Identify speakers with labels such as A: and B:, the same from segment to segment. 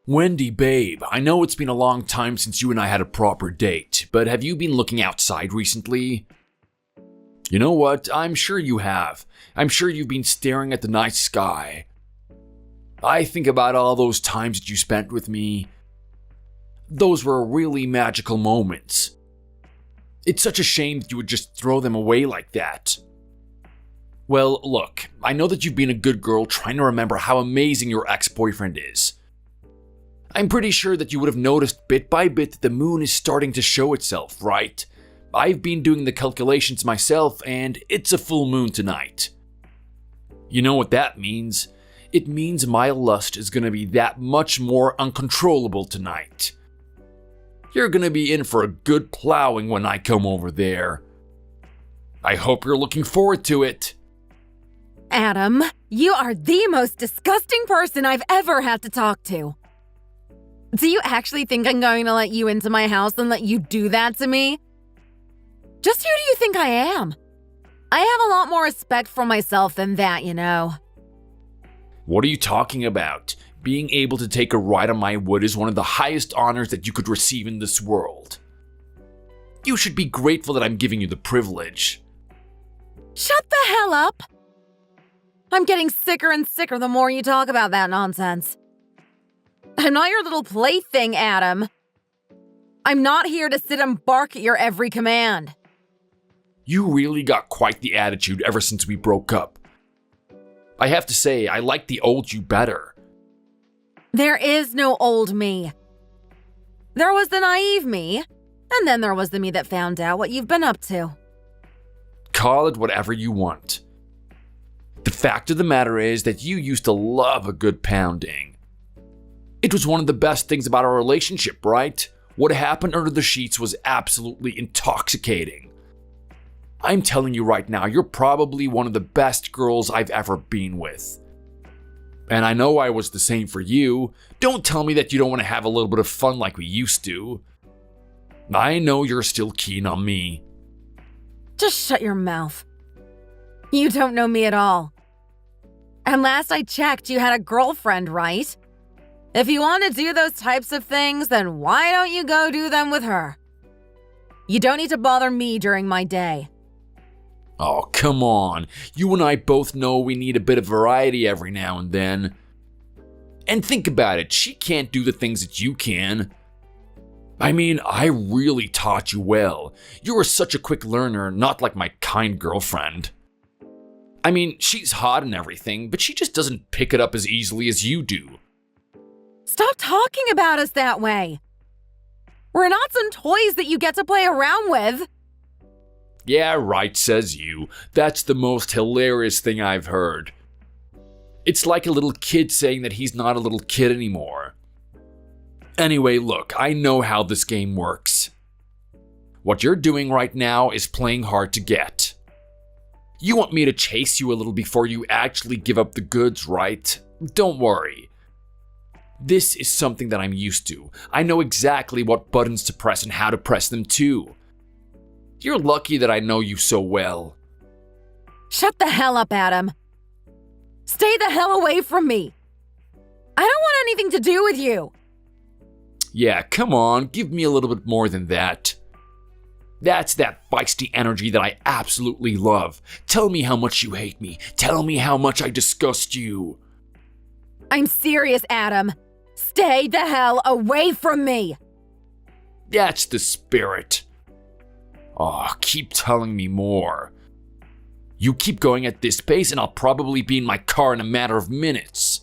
A: Wendy, babe, I know it's been a long time since you and I had a proper date, but have you been looking outside recently? You know what? I'm sure you have. I'm sure you've been staring at the night sky. I think about all those times that you spent with me. Those were really magical moments. It's such a shame that you would just throw them away like that. Well, look, I know that you've been a good girl trying to remember how amazing your ex-boyfriend is. I'm pretty sure that you would have noticed bit by bit that the moon is starting to show itself, right? I've been doing the calculations myself, and it's a full moon tonight. You know what that means? It means my lust is gonna be that much more uncontrollable tonight. You're gonna be in for a good plowing when I come over there. I hope you're looking forward to it.
B: Adam, you are the most disgusting person I've ever had to talk to. Do you actually think I'm going to let you into my house and let you do that to me? Just who do you think I am? I have a lot more respect for myself than that, you know.
A: What are you talking about? Being able to take a ride on my wood is one of the highest honors that you could receive in this world. You should be grateful that I'm giving you the privilege.
B: Shut the hell up! I'm getting sicker and sicker the more you talk about that nonsense. I'm not your little plaything, Adam. I'm not here to sit and bark at your every command.
A: You really got quite the attitude ever since we broke up. I have to say, I like the old you better.
B: There is no old me. There was the naive me, and then there was the me that found out what you've been up to.
A: Call it whatever you want. The fact of the matter is that you used to love a good pounding. It was one of the best things about our relationship, right? What happened under the sheets was absolutely intoxicating. I'm telling you right now, you're probably one of the best girls I've ever been with. And I know I was the same for you. Don't tell me that you don't want to have a little bit of fun like we used to. I know you're still keen on me.
B: Just shut your mouth. You don't know me at all. And last I checked, you had a girlfriend, right? If you want to do those types of things, then why don't you go do them with her? You don't need to bother me during my day.
A: Oh, come on. You and I both know we need a bit of variety every now and then. And think about it, she can't do the things that you can. I mean, I really taught you well. You were such a quick learner, not like my kind girlfriend. I mean, she's hot and everything, but she just doesn't pick it up as easily as you do.
B: Stop talking about us that way. We're not some toys that you get to play around with.
A: Yeah, right, says you. That's the most hilarious thing I've heard. It's like a little kid saying that he's not a little kid anymore. Anyway, look, I know how this game works. What you're doing right now is playing hard to get. You want me to chase you a little before you actually give up the goods, right? Don't worry. This is something that I'm used to. I know exactly what buttons to press and how to press them too. You're lucky that I know you so well.
B: Shut the hell up, Adam. Stay the hell away from me. I don't want anything to do with you.
A: Yeah, come on, give me a little bit more than that. That's that feisty energy that I absolutely love. Tell me how much you hate me. Tell me how much I disgust you.
B: I'm serious, Adam. Stay the hell away from me.
A: That's the spirit. Oh, keep telling me more. You keep going at this pace and I'll probably be in my car in a matter of minutes.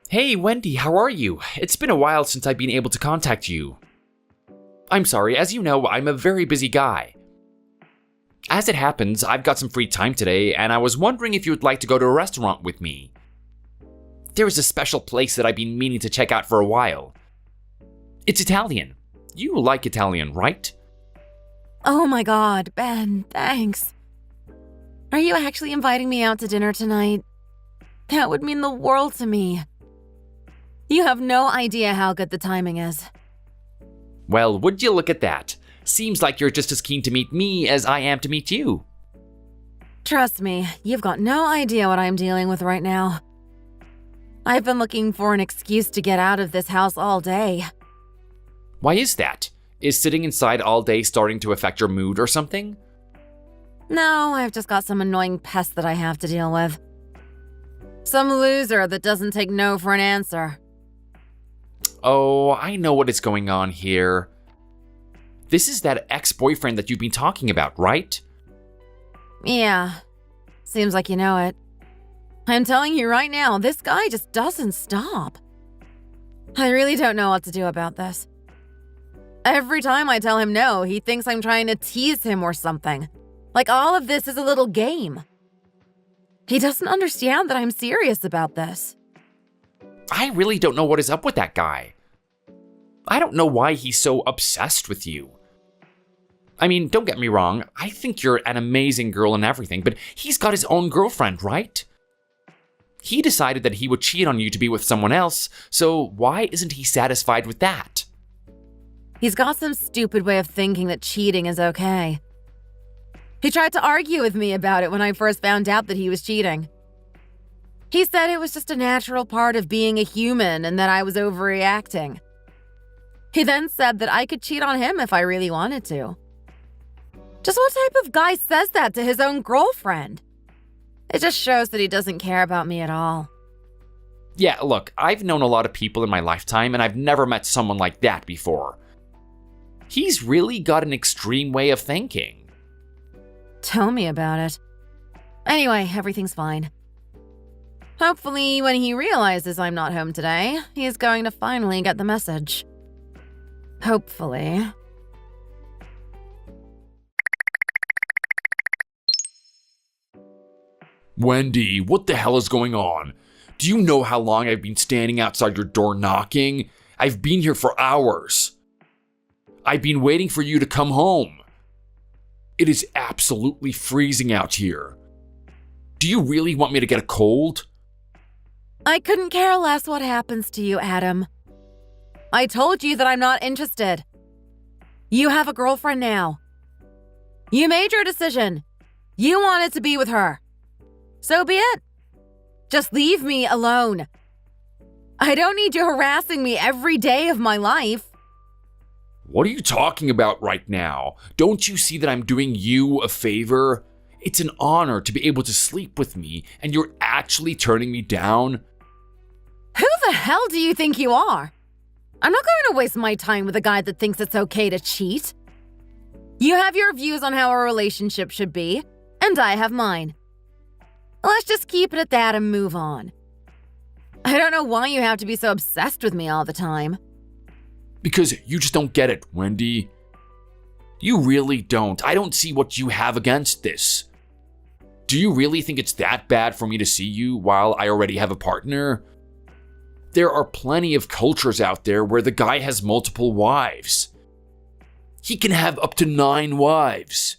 A: Hey, Wendy, how are you? It's been a while since I've been able to contact you. I'm sorry, as you know, I'm a very busy guy. As it happens, I've got some free time today, and I was wondering if you would like to go to a restaurant with me. There is a special place that I've been meaning to check out for a while. It's Italian. You like Italian, right?
B: Oh my god, Ben, thanks. Are you actually inviting me out to dinner tonight? That would mean the world to me. You have no idea how good the timing is.
A: Well, would you look at that? Seems like you're just as keen to meet me as I am to meet you.
B: Trust me, you've got no idea what I'm dealing with right now. I've been looking for an excuse to get out of this house all day.
A: Why is that? Is sitting inside all day starting to affect your mood or something?
B: No, I've just got some annoying pest that I have to deal with. Some loser that doesn't take no for an answer.
A: Oh, I know what is going on here. This is that ex-boyfriend that you've been talking about, right?
B: Yeah, seems like you know it. I'm telling you right now, this guy just doesn't stop. I really don't know what to do about this. Every time I tell him no, he thinks I'm trying to tease him or something. Like all of this is a little game. He doesn't understand that I'm serious about this.
A: I really don't know what is up with that guy. I don't know why he's so obsessed with you. I mean, don't get me wrong, I think you're an amazing girl and everything, but he's got his own girlfriend, right? He decided that he would cheat on you to be with someone else, so why isn't he satisfied with that?
B: He's got some stupid way of thinking that cheating is okay. He tried to argue with me about it when I first found out that he was cheating. He said it was just a natural part of being a human and that I was overreacting. He then said that I could cheat on him if I really wanted to. Just what type of guy says that to his own girlfriend? It just shows that he doesn't care about me at all.
A: Yeah, look, I've known a lot of people in my lifetime, and I've never met someone like that before. He's really got an extreme way of thinking.
B: Tell me about it. Anyway, everything's fine. Hopefully, when he realizes I'm not home today, he's going to finally get the message. Hopefully.
A: Wendy, what the hell is going on? Do you know how long I've been standing outside your door knocking? I've been here for hours. I've been waiting for you to come home. It is absolutely freezing out here. Do you really want me to get a cold?
B: I couldn't care less what happens to you, Adam. I told you that I'm not interested. You have a girlfriend now. You made your decision. You wanted to be with her. So be it. Just leave me alone. I don't need you harassing me every day of my life.
A: What are you talking about right now? Don't you see that I'm doing you a favor? It's an honor to be able to sleep with me, and you're actually turning me down?
B: Who the hell do you think you are? I'm not going to waste my time with a guy that thinks it's okay to cheat. You have your views on how a relationship should be, and I have mine. Let's just keep it at that and move on. I don't know why you have to be so obsessed with me all the time.
A: Because you just don't get it, Wendy. You really don't. I don't see what you have against this. Do you really think it's that bad for me to see you while I already have a partner? There are plenty of cultures out there where the guy has multiple wives. He can have up to 9 wives.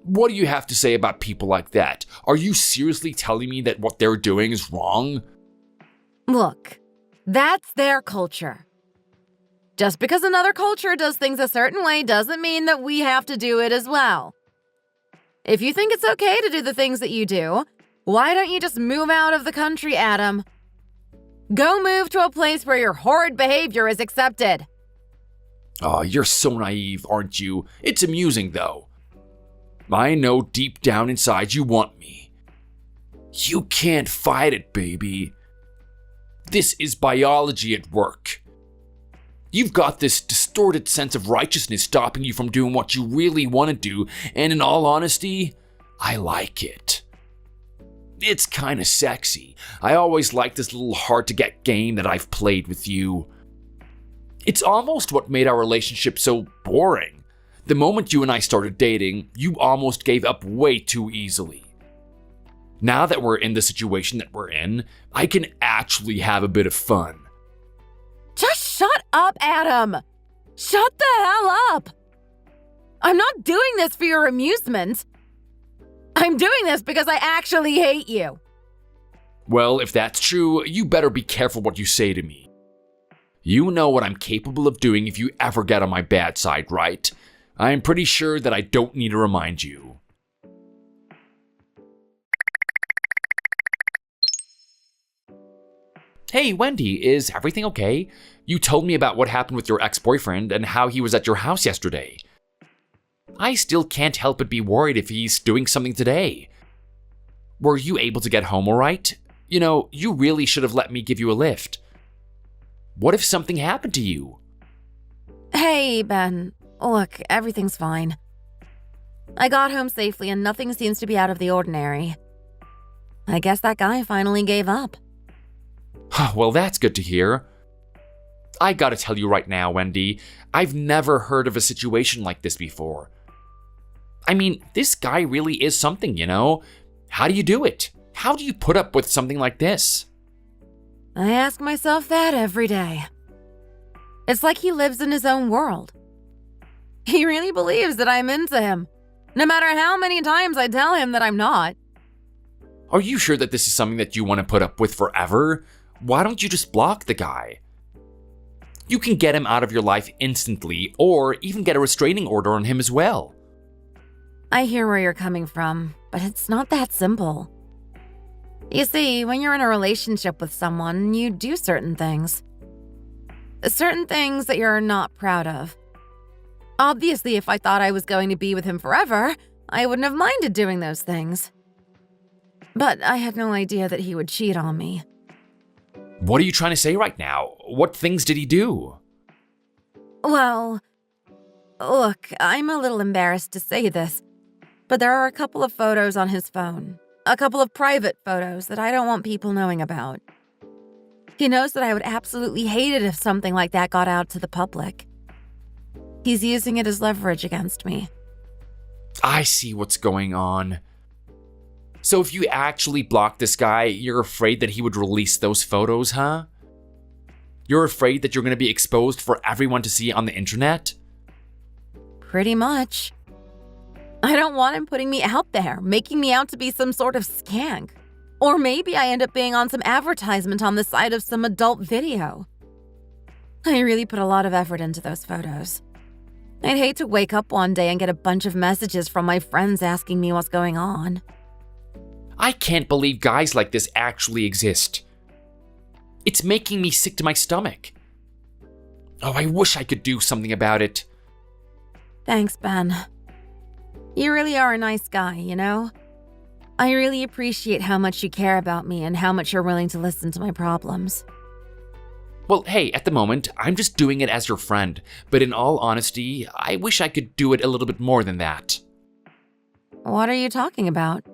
A: What do you have to say about people like that? Are you seriously telling me that what they're doing is wrong?
B: Look, that's their culture. Just because another culture does things a certain way doesn't mean that we have to do it as well. If you think it's okay to do the things that you do, why don't you just move out of the country, Adam? Go move to a place where your horrid behavior is accepted.
A: Oh, you're so naive, aren't you? It's amusing, though. I know deep down inside you want me. You can't fight it, baby. This is biology at work. You've got this distorted sense of righteousness stopping you from doing what you really want to do, and in all honesty, I like it. It's kind of sexy. I always liked this little hard-to-get game that I've played with you. It's almost what made our relationship so boring. The moment you and I started dating, you almost gave up way too easily. Now that we're in the situation that we're in, I can actually have a bit of fun.
B: Just shut up, Adam! Shut the hell up! I'm not doing this for your amusement. I'm doing this because I actually hate you.
A: Well, if that's true, you better be careful what you say to me. You know what I'm capable of doing if you ever get on my bad side, right? I'm pretty sure that I don't need to remind you. Hey, Wendy, is everything okay? You told me about what happened with your ex-boyfriend and how he was at your house yesterday. I still can't help but be worried if he's doing something today. Were you able to get home all right? You know, you really should have let me give you a lift. What if something happened to you?
B: Hey, Ben. Look, everything's fine. I got home safely and nothing seems to be out of the ordinary. I guess that guy finally gave up.
A: Well, that's good to hear. I gotta tell you right now, Wendy, I've never heard of a situation like this before. I mean, this guy really is something, you know? How do you do it? How do you put up with something like this?
B: I ask myself that every day. It's like he lives in his own world. He really believes that I'm into him, no matter how many times I tell him that I'm not.
A: Are you sure that this is something that you want to put up with forever? Why don't you just block the guy? You can get him out of your life instantly, or even get a restraining order on him as well.
B: I hear where you're coming from, but it's not that simple. You see, when you're in a relationship with someone, you do certain things. Certain things that you're not proud of. Obviously, if I thought I was going to be with him forever, I wouldn't have minded doing those things. But I had no idea that he would cheat on me.
A: What are you trying to say right now? What things did he do?
B: Well, look, I'm a little embarrassed to say this, but there are a couple of photos on his phone. A couple of private photos that I don't want people knowing about. He knows that I would absolutely hate it if something like that got out to the public. He's using it as leverage against me.
A: I see what's going on. So if you actually block this guy, you're afraid that he would release those photos, huh? You're afraid that you're going to be exposed for everyone to see on the internet?
B: Pretty much. I don't want him putting me out there, making me out to be some sort of skank. Or maybe I end up being on some advertisement on the side of some adult video. I really put a lot of effort into those photos. I'd hate to wake up one day and get a bunch of messages from my friends asking me what's going on.
A: I can't believe guys like this actually exist. It's making me sick to my stomach. Oh, I wish I could do something about it.
B: Thanks, Ben. You really are a nice guy, you know? I really appreciate how much you care about me and how much you're willing to listen to my problems.
A: Well, hey, at the moment, I'm just doing it as your friend, but in all honesty, I wish I could do it a little bit more than that.
B: What are you talking about?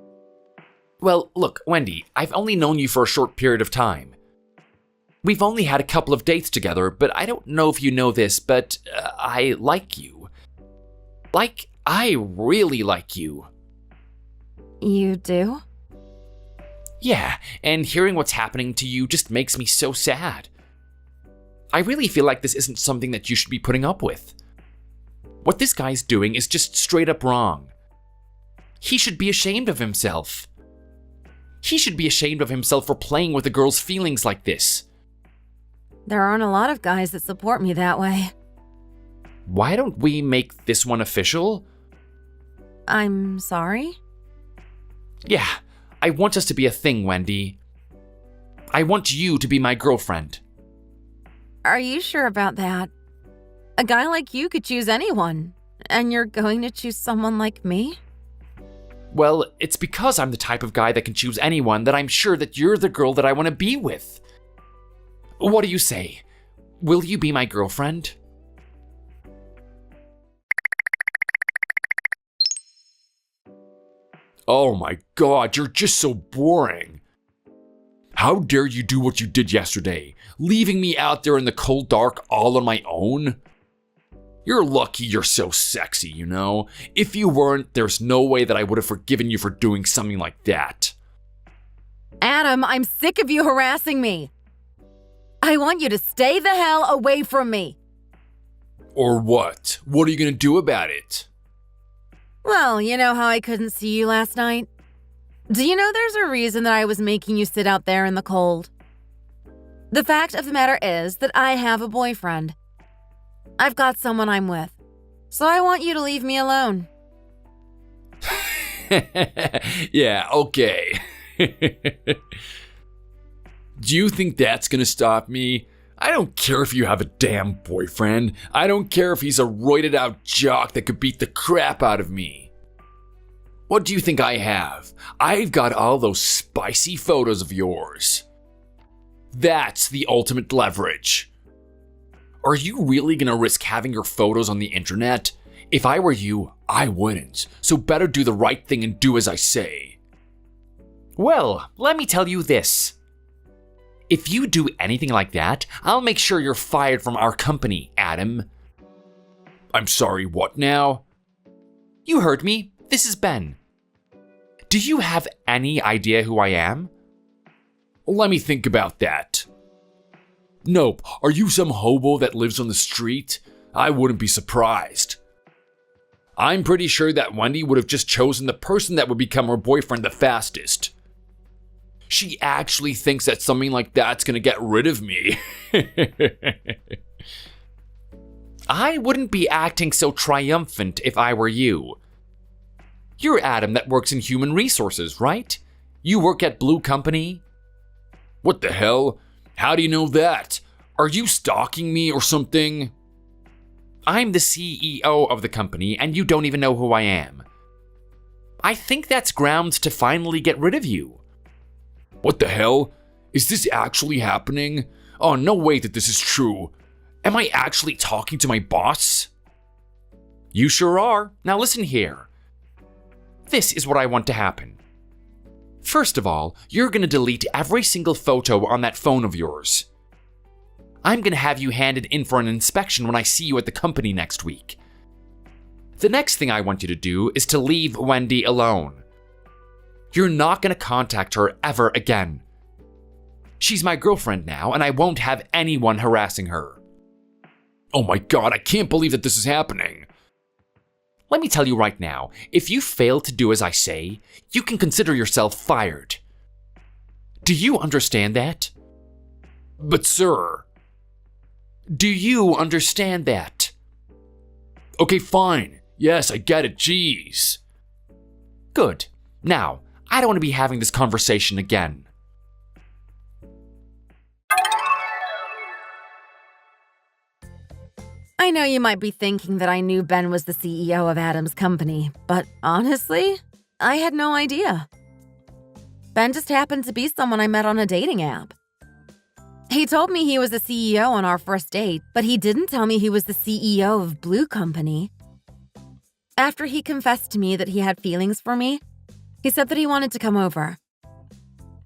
A: Well, look, Wendy, I've only known you for a short period of time. We've only had a couple of dates together, but I don't know if you know this, but I like you. Like, I really like you.
B: You do?
A: Yeah, and hearing what's happening to you just makes me so sad. I really feel like this isn't something that you should be putting up with. What this guy's doing is just straight up wrong. He should be ashamed of himself. He should be ashamed of himself for playing with a girl's feelings like this.
B: There aren't a lot of guys that support me that way.
A: Why don't we make this one official?
B: I'm sorry?
A: Yeah, I want us to be a thing, Wendy. I want you to be my girlfriend.
B: Are you sure about that? A guy like you could choose anyone, and you're going to choose someone like me?
A: Well, it's because I'm the type of guy that can choose anyone that I'm sure that you're the girl that I want to be with. What do you say? Will you be my girlfriend? Oh my god, you're just so boring. How dare you do what you did yesterday, leaving me out there in the cold dark all on my own? You're lucky you're so sexy, you know? If you weren't, there's no way that I would have forgiven you for doing something like that.
B: Adam, I'm sick of you harassing me. I want you to stay the hell away from me.
A: Or what? What are you gonna do about it?
B: Well, you know how I couldn't see you last night? Do you know there's a reason that I was making you sit out there in the cold? The fact of the matter is that I have a boyfriend. I've got someone I'm with. So I want you to leave me alone.
A: Yeah, okay. Do you think that's gonna stop me? I don't care if you have a damn boyfriend. I don't care if he's a roided out jock that could beat the crap out of me. What do you think I have? I've got all those spicy photos of yours. That's the ultimate leverage. Are you really gonna risk having your photos on the internet? If I were you, I wouldn't. So better do the right thing and do as I say.
C: Well, let me tell you this. If you do anything like that, I'll make sure you're fired from our company, Adam.
A: I'm sorry, what now?
C: You heard me. This is Ben. Do you have any idea who I am?
A: Let me think about that. Nope, are you some hobo that lives on the street? I wouldn't be surprised. I'm pretty sure that Wendy would have just chosen the person that would become her boyfriend the fastest. She actually thinks that something like that's gonna get rid of me.
C: I wouldn't be acting so triumphant if I were you. You're Adam that works in human resources, right? You work at Blue Company?
A: What the hell? How do you know that? Are you stalking me or something?
C: I'm the CEO of the company and you don't even know who I am. I think that's grounds to finally get rid of you.
A: What the hell? Is this actually happening? Oh, no way that this is true. Am I actually talking to my boss?
C: You sure are. Now listen here. This is what I want to happen. First of all, you're gonna delete every single photo on that phone of yours. I'm gonna have you handed in for an inspection when I see you at the company next week. The next thing I want you to do is to leave Wendy alone. You're not gonna contact her ever again. She's my girlfriend now, and I won't have anyone harassing her.
A: Oh my god, I can't believe that this is happening.
C: Let me tell you right now, if you fail to do as I say, you can consider yourself fired. Do you understand that?
A: But sir...
C: Do you understand that?
A: Okay, fine. Yes, I get it, jeez.
C: Good. Now, I don't want to be having this conversation again.
B: I know you might be thinking that I knew Ben was the CEO of Adam's company, but honestly, I had no idea. Ben just happened to be someone I met on a dating app. He told me he was the CEO on our first date, but he didn't tell me he was the CEO of Blue Company. After he confessed to me that he had feelings for me, he said that he wanted to come over.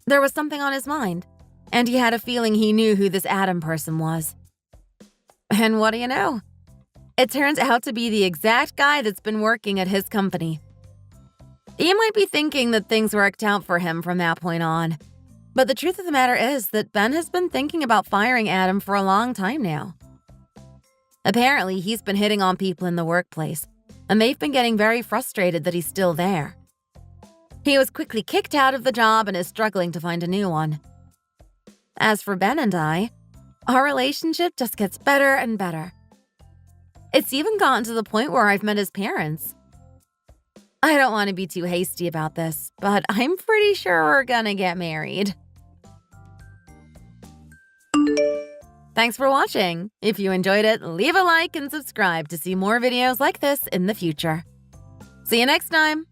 B: There was something on his mind, and he had a feeling he knew who this Adam person was. And what do you know? It turns out to be the exact guy that's been working at his company. You might be thinking that things worked out for him from that point on. But the truth of the matter is that Ben has been thinking about firing Adam for a long time now. Apparently, he's been hitting on people in the workplace, and they've been getting very frustrated that he's still there. He was quickly kicked out of the job and is struggling to find a new one. As for Ben and I, our relationship just gets better and better. It's even gotten to the point where I've met his parents. I don't want to be too hasty about this, but I'm pretty sure we're gonna get married. Thanks for watching. If you enjoyed it, leave a like and subscribe to see more videos like this in the future. See you next time!